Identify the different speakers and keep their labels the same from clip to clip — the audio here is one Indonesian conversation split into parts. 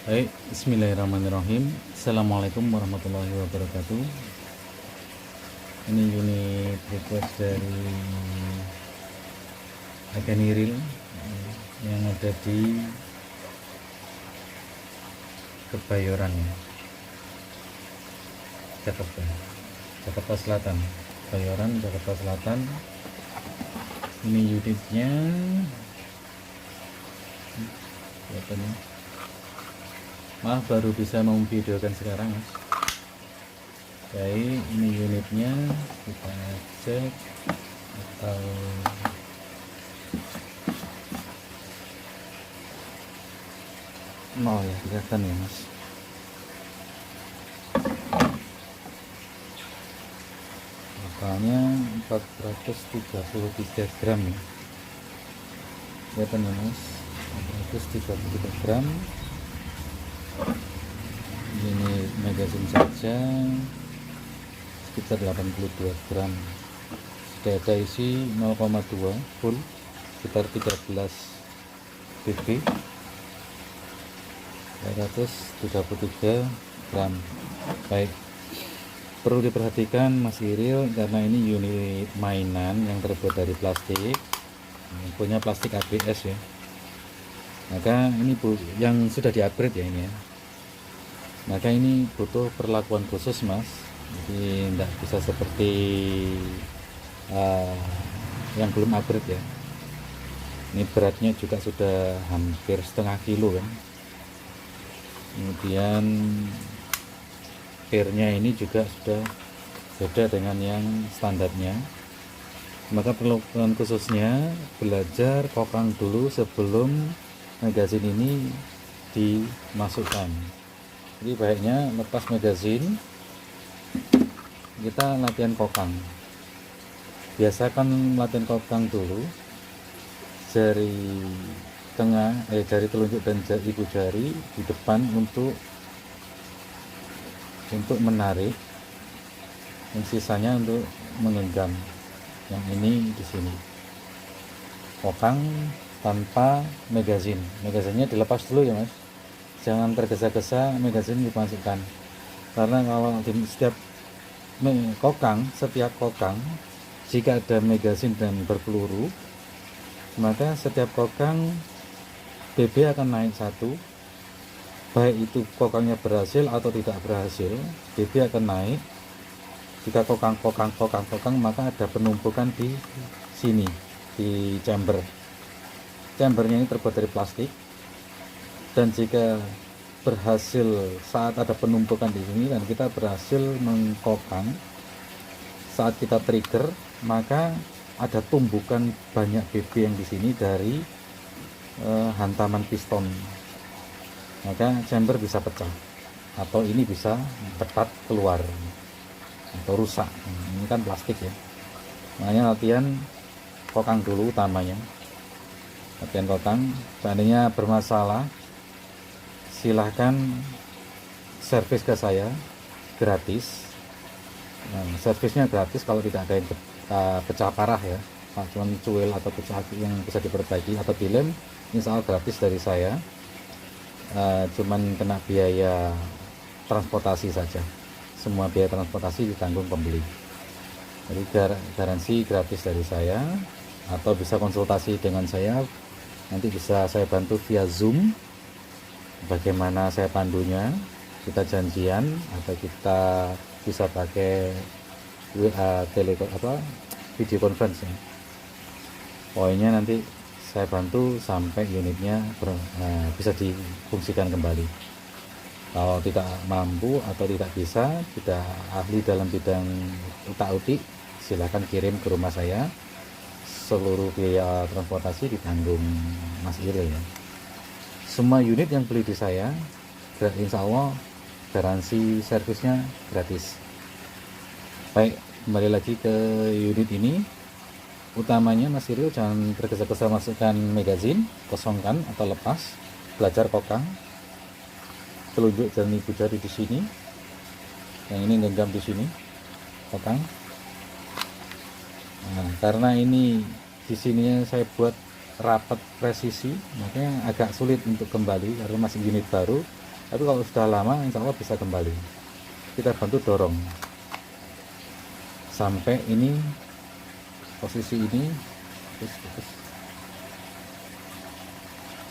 Speaker 1: Baik, bismillahirrahmanirrahim. Assalamualaikum warahmatullahi wabarakatuh. Ini unit request dari Aganiril yang ada di Kebayoran ya, Jakarta Selatan. Kebayoran, Jakarta Selatan. Ini unitnya, maaf baru bisa memvideokan sekarang mas. Baik, ini unitnya kita cek atau nol ya, kelihatan ya mas. Totalnya 433 gram ya, kelihatan ya mas. 433 gram. Ini magazin saja sekitar 82 gram. Sudah ada isi 0,2 full, sekitar 13 bb, 233 gram. Baik, perlu diperhatikan Mas Iril, karena ini unit mainan yang terbuat dari plastik, punya plastik ABS ya, maka ini yang sudah di-upgrade ya ini ya, maka ini butuh perlakuan khusus mas. Jadi tidak bisa seperti yang belum upgrade ya. Ini beratnya juga sudah hampir setengah kilo kan. Kemudian airnya ini juga sudah beda dengan yang standarnya, maka perlakuan khususnya belajar kokang dulu sebelum magazin ini dimasukkan. Jadi baiknya lepas magazin kita latihan kokang. Biasakan latihan kokang dulu, jari tengah, jari telunjuk dan ibu jari di depan untuk menarik, yang sisanya untuk menggenggam. Yang ini di sini kokang tanpa magazin. Magazinnya dilepas dulu ya mas, jangan tergesa-gesa magazin dimasukkan, karena kalau di setiap kokang jika ada magazin dan berpeluru, maka setiap kokang BB akan naik satu, baik itu kokangnya berhasil atau tidak berhasil, BB akan naik. Jika kokang maka ada penumpukan di sini, di chambernya ini terbuat dari plastik, dan jika berhasil saat ada penumpukan di sini dan kita berhasil mengkokang, saat kita trigger maka ada tumbukan banyak BB yang di sini dari hantaman piston, maka chamber bisa pecah atau ini bisa ketat keluar atau rusak. Ini kan plastik ya, makanya latihan kokang dulu utamanya. Latihan kokang, seandainya bermasalah silahkan servis ke saya gratis. Servisnya gratis kalau tidak ada yang pecah parah ya, cuma cuil atau pecah yang bisa diperbaiki atau dilem, insya Allah gratis dari saya. Cuman kena biaya transportasi saja, semua biaya transportasi ditanggung pembeli. Jadi garansi gratis dari saya, atau bisa konsultasi dengan saya, nanti bisa saya bantu via Zoom. Bagaimana saya pandunya, kita janjian atau kita bisa pakai video conference ya. Poinnya nanti saya bantu sampai unitnya bisa difungsikan kembali. Kalau tidak mampu atau tidak bisa, tidak ahli dalam bidang utak-utik, silahkan kirim ke rumah saya. Seluruh biaya transportasi ditanggung Mas Iril ya. Semua unit yang beli di saya, insya Allah garansi servisnya gratis. Baik, kembali lagi ke unit ini. Utamanya Mas Iril jangan tergesa-gesa masukkan magazin, kosongkan atau lepas. Belajar kokang, telunjuk dan ibu jari di sini, yang ini genggam di sini, kokang. Nah, karena ini di sininya saya buat rapat presisi, makanya agak sulit untuk kembali karena masih unit baru. Tapi kalau sudah lama insya Allah bisa kembali. Kita bantu dorong sampai ini posisi ini,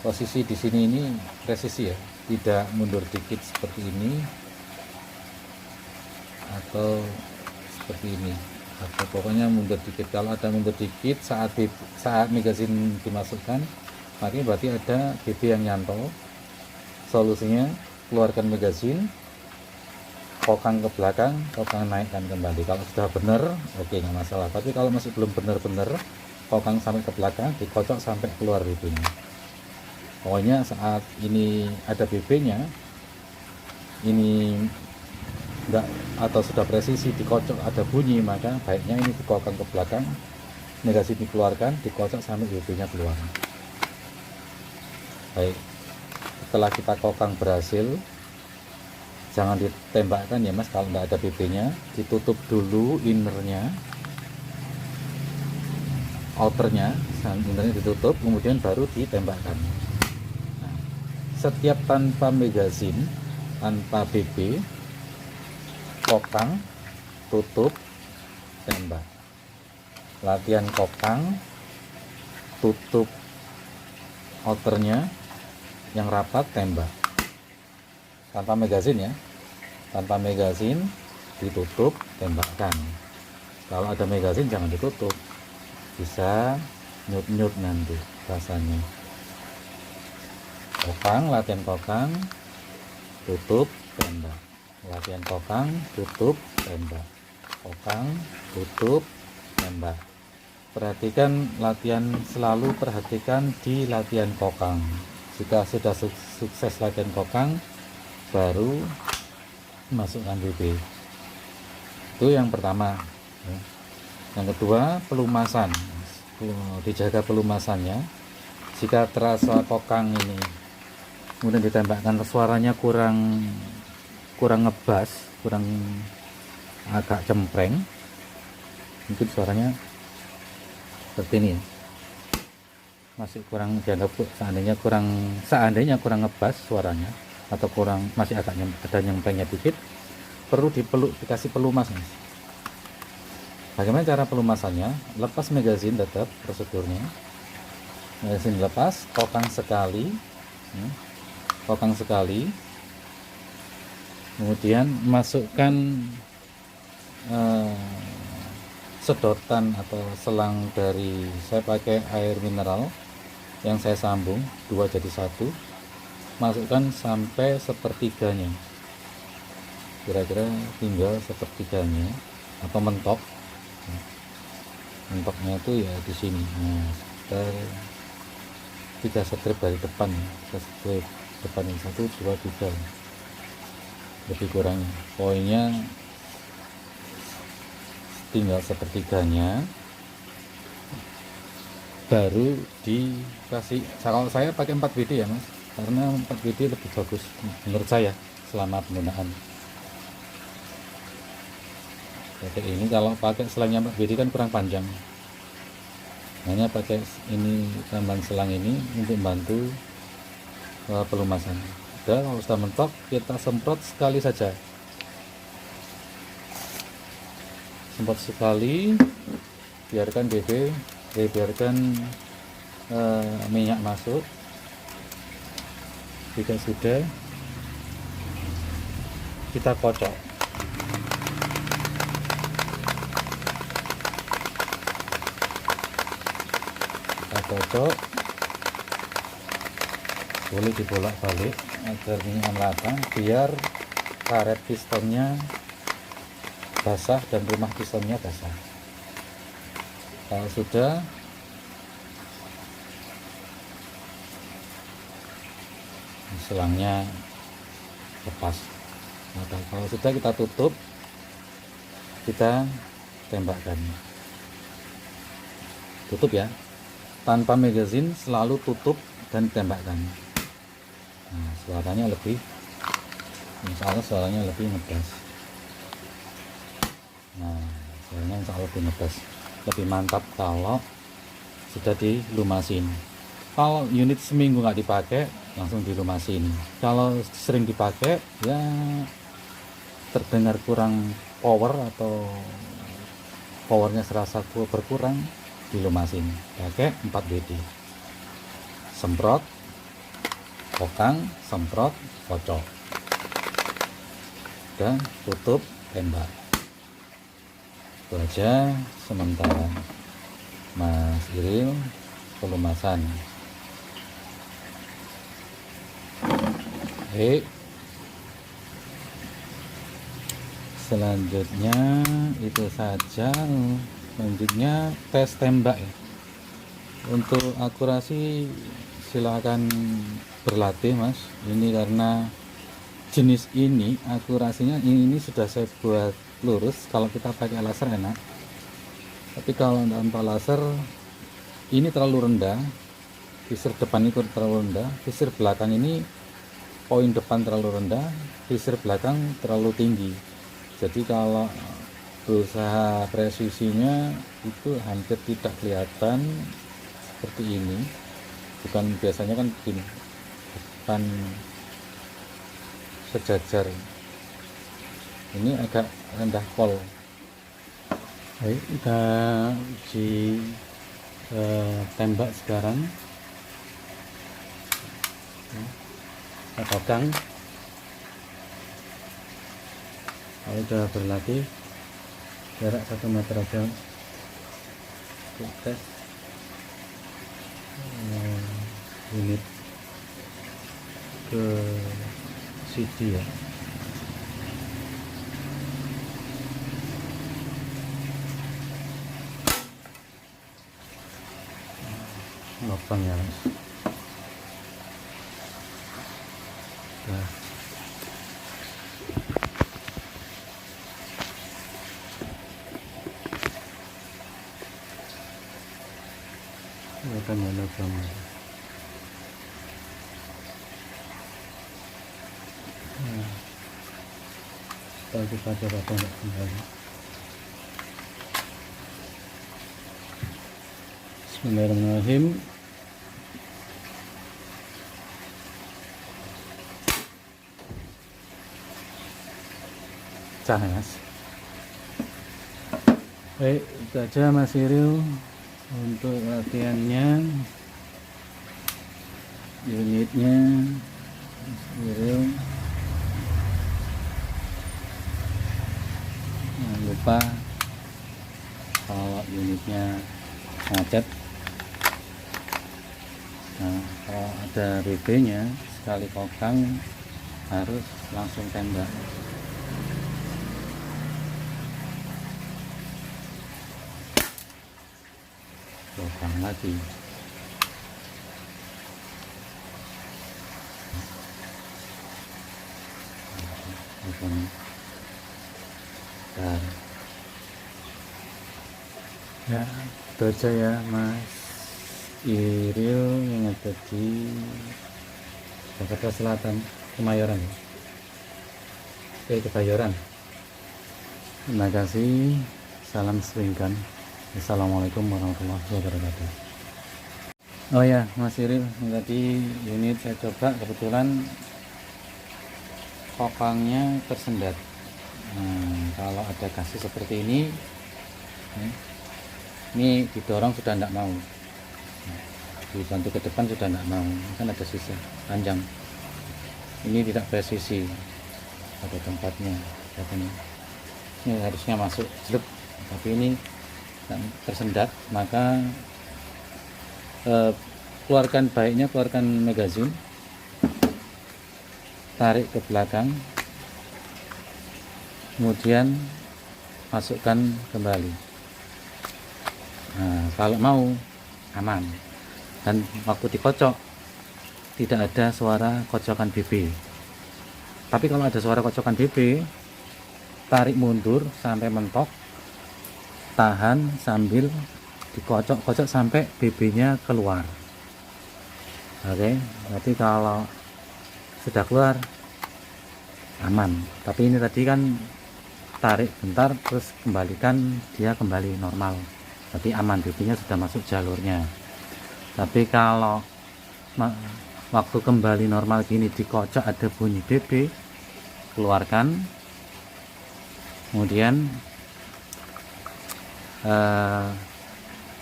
Speaker 1: posisi di sini ini presisi ya, tidak mundur dikit seperti ini atau seperti ini, atau pokoknya mundur dikit. Kalau ada mundur dikit saat magazin dimasukkan, maka berarti ada BB yang nyantol. Solusinya keluarkan magazin, kokang ke belakang, kokang naikkan kembali. Kalau sudah benar, oke, nggak masalah. Tapi kalau masih belum benar-benar, kokang sampai ke belakang, dikocok sampai keluar BB-nya. Pokoknya saat ini ada BB-nya, ini enggak atau sudah presisi dikocok ada bunyi, maka baiknya ini dikokang ke belakang, magazin dikeluarkan, dikocok sampai BB-nya keluar. Baik, setelah kita kokang berhasil, jangan ditembakkan ya mas kalau nggak ada BB-nya. Ditutup dulu innernya, outernya, innernya ditutup, kemudian baru ditembakkan. Nah, setiap tanpa magazin, tanpa BB, kokang, tutup, tembak. Latihan kokang, tutup outernya yang rapat, tembak. Tanpa magazin ya, tanpa magazin, ditutup, tembakkan. Kalau ada magazin jangan ditutup, bisa nyut-nyut nanti rasanya. Kokang, latihan kokang, tutup, tembak. Latihan kokang, tutup, tembak. Kokang, tutup, tembak. Perhatikan latihan, selalu perhatikan di latihan kokang. Jika sudah sukses latihan kokang, baru masukkan BB. Itu yang pertama. Yang kedua, pelumasan. Dijaga pelumasannya. Jika terasa kokang ini kemudian ditembakkan, suaranya kurang ngebas, kurang agak cempreng, mungkin suaranya seperti ini ya, masih kurang dianggap, seandainya kurang ngebas suaranya, atau kurang, masih agak ada nyemprengnya dikit, perlu dikasih pelumas. Bagaimana cara pelumasannya? Lepas magazin, tetap prosedurnya magazin lepas, kokang sekali, kemudian masukkan sedotan atau selang dari, saya pakai air mineral yang saya sambung 2 jadi 1, masukkan sampai sepertiganya, kira-kira tinggal sepertiganya, atau mentoknya itu ya di sini. Nah, sekitar 3 strip dari depan, strip depan ini 1, 2, 3 lebih kurangnya. Poinnya tinggal sepertiganya, baru dikasih. Kalau saya pakai 4 BD ya mas, karena 4 BD lebih bagus menurut saya selama penggunaan. Jadi ini kalau pakai selangnya 4 BD kan kurang panjang, hanya pakai ini, tambahan selang ini untuk membantu pelumasan. Dan kalau sudah mentok, kita semprot sekali saja, semprot sekali, biarkan biarkan minyak masuk. Jika sudah, kita kocok. Boleh dibolak-balik agar minyak melata, biar karet pistonnya basah dan rumah pistonnya basah. Kalau sudah, selangnya lepas. Nah, kalau sudah, kita tutup, kita tembakkan. Tutup ya, tanpa magazin, selalu tutup dan tembakkan. Nah, suaranya lebih, insya Allah suaranya lebih ngebas. Nah, suaranya insya Allah lebih ngebas, lebih mantap kalau sudah dilumasin. Kalau unit seminggu nggak dipakai langsung dilumasin. Kalau sering dipakai ya terdengar kurang power atau powernya serasa berkurang, dilumasin pakai 4 WD. Semprot kokang, semprot kocok, dan tutup tembak. Itu aja sementara Mas Iril pelumasan. Selanjutnya itu saja. Selanjutnya tes tembak ya. Untuk akurasi silakan berlatih Mas. Ini karena jenis ini akurasinya ini sudah saya buat lurus. Kalau kita pakai laser enak, tapi kalau tanpa laser ini terlalu rendah, visir depan ini terlalu rendah, visir belakang ini poin depan terlalu rendah, visir belakang terlalu tinggi. Jadi kalau berusaha presisinya itu hampir tidak kelihatan seperti ini. Bukan biasanya kan begini, bukan sejajar, ini agak rendah pol. Baik, kita uji tembak sekarang. Kita pegang. Kalau sudah berlatih jarak 1 meter aja untuk tes unit ke CD ya. Lubang ya Mas. Nah. Akan ada lubang. Kita coba tembak kembali. Bismillahirrahmanirrahim. Cah Mas. Baik, itu aja Mas Iril untuk latihannya. Unitnya Mas Iril. Jangan lupa kalau unitnya macet, nah kalau ada BB nya sekali kokang harus langsung tembak. Kokang lagi. Nah, ya itu aja ya Mas Iril yang ada di Jakarta Selatan, Kemayoran ya. Kebayoran. Terima kasih, salam swingkan. Assalamualaikum warahmatullahi wabarakatuh. Oh ya Mas Iril, tadi unit saya coba kebetulan kokangnya tersendat. Kalau ada kasus seperti ini didorong sudah tidak mau, dibantu ke depan sudah tidak mau, kan ada sisa panjang. Ini tidak presisi pada tempatnya, ini harusnya masuk jelek, tapi ini tersendat. Maka keluarkan baiknya, keluarkan magazine, tarik ke belakang, kemudian masukkan kembali. Nah, kalau mau aman, dan waktu dikocok tidak ada suara kocokan BB. Tapi kalau ada suara kocokan BB, tarik mundur sampai mentok, tahan sambil dikocok-kocok sampai BB-nya keluar. Oke, berarti kalau sudah keluar aman. Tapi ini tadi kan tarik bentar terus kembalikan, dia kembali normal, berarti aman, BB-nya sudah masuk jalurnya. Tapi kalau waktu kembali normal gini dikocok ada bunyi BB, keluarkan, kemudian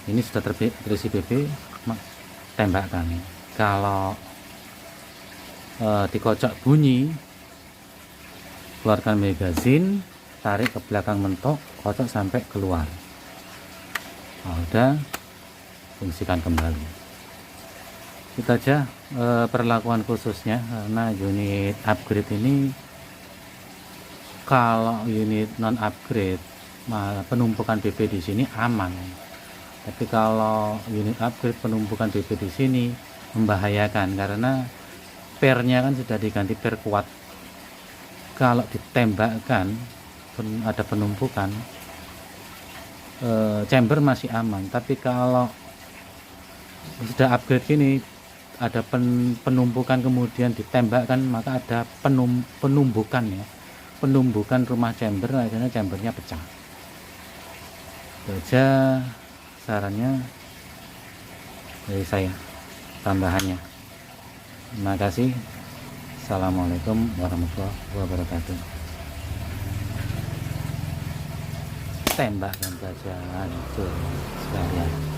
Speaker 1: ini sudah terisi BB, tembakkan. Kalau dikocok bunyi, keluarkan magazin, tarik ke belakang mentok, kocok sampai keluar. Nah, udah fungsikan kembali. Itu aja perlakuan khususnya, karena unit upgrade ini, kalau unit non upgrade penumpukan BB di sini aman, tapi kalau unit upgrade penumpukan BB di sini membahayakan karena pernya kan sudah diganti per kuat. Kalau ditembakkan ada penumpukan, chamber masih aman, tapi kalau sudah upgrade gini ada penumpukan kemudian ditembakkan, maka ada penumbukan ya, penumbukan rumah chamber, akhirnya chambernya pecah. Itu aja sarannya dari saya, tambahannya. Terima kasih. Assalamualaikum warahmatullahi wabarakatuh. Tembakkan saja hancur sekalian.